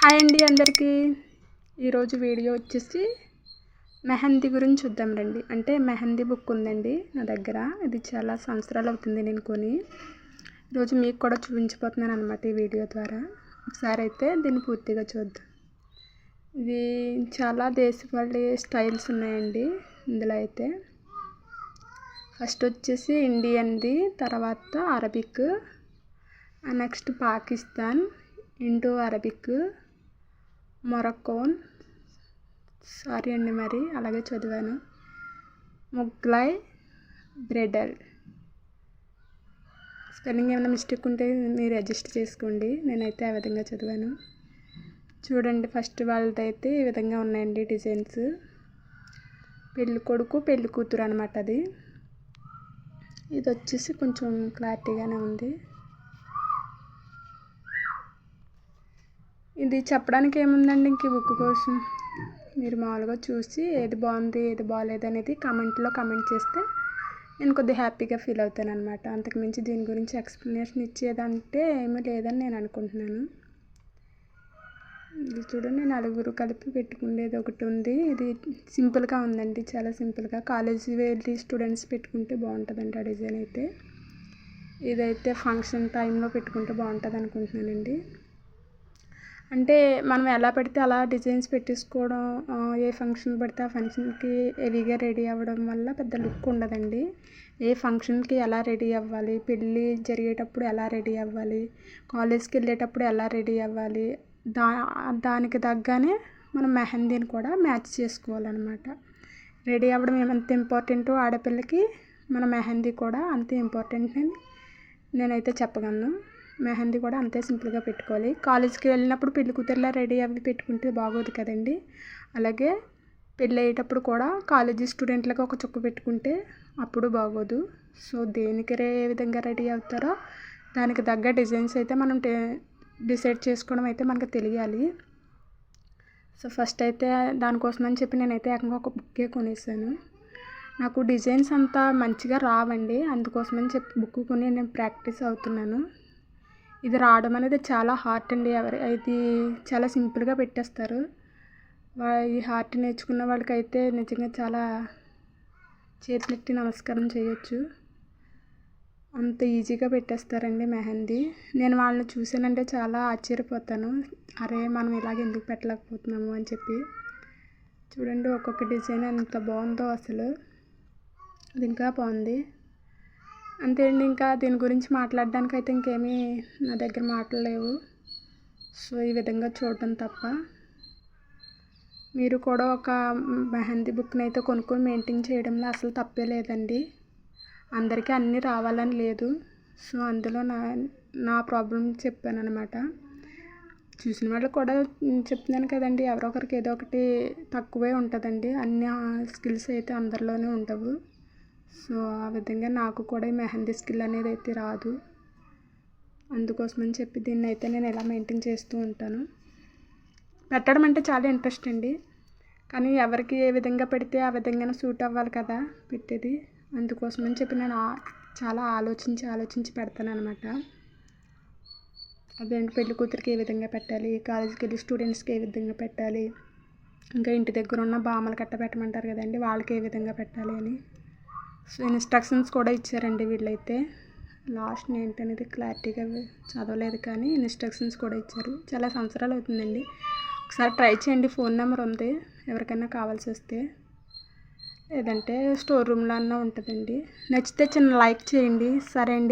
Hi అండి అందరికీ. ఈరోజు వీడియో వచ్చేసి మెహందీ గురించి చూద్దాం రండి. అంటే మెహందీ బుక్ ఉందండి నా దగ్గర. ఇది చాలా సంవత్సరాలు అవుతుంది నేను కొని. ఈరోజు మీకు కూడా చూపించబోతున్నాను అనమాట ఈ వీడియో ద్వారా. ఒకసారి అయితే దీన్ని పూర్తిగా చూద్దాం. ఇది చాలా దేశవాళీ స్టైల్స్ ఉన్నాయండి ఇందులో అయితే. ఫస్ట్ వచ్చేసి ఇండియన్ది, తర్వాత Arabic, next Pakistan, Indo Arabic, Moroccan, sorry అండి మరి అలాగే చదివాను, ముగ్లాయ్, బ్రెడల్. స్పెల్లింగ్ ఏమైనా మిస్టేక్ ఉంటే మీరు అడ్జస్ట్ చేసుకోండి. నేనైతే ఆ విధంగా చదివాను. చూడండి, ఫస్ట్ వాళ్ళదైతే ఈ విధంగా ఉన్నాయండి డిజైన్స్. పెళ్ళి కొడుకు పెళ్ళి కూతురు అనమాట అది. ఇది వచ్చేసి కొంచెం క్లారిటీగానే ఉంది. ఇది చెప్పడానికి ఏముందండి ఇంక బుక్ కోసం. మీరు మామూలుగా చూసి ఏది బాగుంది ఏది బాగాలేదు అనేది కామెంట్లో కామెంట్ చేస్తే నేను కొద్దిగా హ్యాపీగా ఫీల్ అవుతాను అనమాట. అంతకుమించి దీని గురించి ఎక్స్ప్లెనేషన్ ఇచ్చేదంటే ఏమీ లేదని నేను అనుకుంటున్నాను. ఇది చూడండి, నలుగురు కలిపి పెట్టుకునేది ఒకటి ఉంది. ఇది సింపుల్గా ఉందండి, చాలా సింపుల్గా. కాలేజీ వెళ్ళి స్టూడెంట్స్ పెట్టుకుంటే బాగుంటుందండి ఆ డిజైన్ అయితే. ఇదైతే ఫంక్షన్ టైంలో పెట్టుకుంటే బాగుంటుంది అనుకుంటున్నానండి. అంటే మనం ఎలా పెడితే అలా డిజైన్స్ పెట్టేసుకోవడం, ఏ ఫంక్షన్ పడితే ఆ ఫంక్షన్కి హెవీగా రెడీ అవ్వడం వల్ల పెద్ద లుక్ ఉండదండి. ఏ ఫంక్షన్కి ఎలా రెడీ అవ్వాలి, పెళ్ళి జరిగేటప్పుడు ఎలా రెడీ అవ్వాలి, కాలేజ్కి వెళ్ళేటప్పుడు ఎలా రెడీ అవ్వాలి, దానికి తగ్గనే మనం మెహందీని కూడా మ్యాచ్ చేసుకోవాలన్నమాట. రెడీ అవ్వడం ఎంత ఇంపార్టెంటో ఆడపిల్లకి మన మెహందీ కూడా అంతే ఇంపార్టెంట్ అని నేనైతే చెప్పగలను. మెహందీ కూడా అంతే సింపుల్గా పెట్టుకోవాలి. కాలేజ్కి వెళ్ళినప్పుడు పెళ్లి కూతురులా రెడీ అవ్వి పెట్టుకుంటే బాగోదు కదండి. అలాగే పెళ్ళి అయ్యేటప్పుడు కూడా కాలేజీ స్టూడెంట్లకు ఒక చుక్క పెట్టుకుంటే అప్పుడు బాగోదు. సో దేనికి ఏ విధంగా రెడీ అవుతారో దానికి తగ్గ డిజైన్స్ అయితే మనం డిసైడ్ చేసుకోవడం అయితే మనకు తెలియాలి. సో ఫస్ట్ అయితే దానికోసం అని చెప్పి నేనైతే ఏకంగా ఒక బుక్కే కొనేసాను. నాకు డిజైన్స్ అంతా మంచిగా రావండి, అందుకోసమని చెప్పి బుక్ కొని నేను ప్రాక్టీస్ అవుతున్నాను. ఇది రావడం అనేది చాలా హార్ట్ అండి. ఇది చాలా సింపుల్గా పెట్టేస్తారు. ఈ హార్ట్ నేర్చుకున్న వాళ్ళకైతే నిజంగా చాలా చేతులెత్తి నమస్కారం చేయొచ్చు. అంత ఈజీగా పెట్టేస్తారండి మెహందీ. నేను వాళ్ళని చూసానంటే చాలా ఆశ్చర్యపోతాను. అరే మనం ఇలాగ ఎందుకు పెట్టలేకపోతున్నాము అని చెప్పి. చూడండి, ఒక్కొక్క డిజైన్ ఎంత బాగుందో అసలు. అది ఇంకా బాగుంది. అంతే అండి, ఇంకా దీని గురించి మాట్లాడడానికి అయితే ఇంకేమీ నా దగ్గర మాటలు లేవు. సో ఈ విధంగా చూడటం తప్ప. మీరు కూడా ఒక మెహందీ బుక్ని అయితే కొనుక్కొని మెయింటైన్ చేయడంలో అసలు తప్పే లేదండి. అందరికీ అన్నీ రావాలని లేదు. సో అందులో నా ప్రాబ్లం చెప్పాను అనమాట. చూసిన వాళ్ళు కూడా చెప్తున్నాను కదండి, ఎవరో ఒకరికి ఏదో ఒకటి తక్కువే ఉంటుందండి. అన్ని స్కిల్స్ అయితే అందరిలోనే ఉండవు. సో ఆ విధంగా నాకు కూడా ఈ మెహందీ స్కిల్ అనేది అయితే రాదు. అందుకోసమని చెప్పి దీన్ని అయితే నేను ఎలా మెయింటైన్ చేస్తూ ఉంటాను. పెట్టడం అంటే చాలా ఇంట్రెస్ట్ అండి, కానీ ఎవరికి ఏ విధంగా పెడితే ఆ విధంగానే సూట్ అవ్వాలి కదా పెట్టేది. అందుకోసమని చెప్పి నేను చాలా ఆలోచించి పెడతాను అనమాట. అదేంటి, పెళ్లి కూతురికి ఏ విధంగా పెట్టాలి, కాలేజీకి వెళ్ళి స్టూడెంట్స్కి ఏ విధంగా పెట్టాలి, ఇంకా ఇంటి దగ్గర ఉన్న బామ్మలు కట్ట పెట్టమంటారు కదండి, వాళ్ళకి ఏ విధంగా పెట్టాలి అని. సో ఇన్స్ట్రక్షన్స్ కూడా ఇచ్చారండి వీళ్ళైతే. లాస్ట్ ఏంటనేది క్లారిటీగా చదవలేదు, కానీ ఇన్స్ట్రక్షన్స్ కూడా ఇచ్చారు. చాలా సంవత్సరాలు అవుతుందండి. ఒకసారి ట్రై చేయండి, ఫోన్ నెంబర్ ఉంది ఎవరికైనా కావాల్సి వస్తే, లేదంటే స్టోర్ రూమ్లో అన్నా ఉంటుందండి. నచ్చితే చిన్న లైక్ చేయండి. సరే అండి.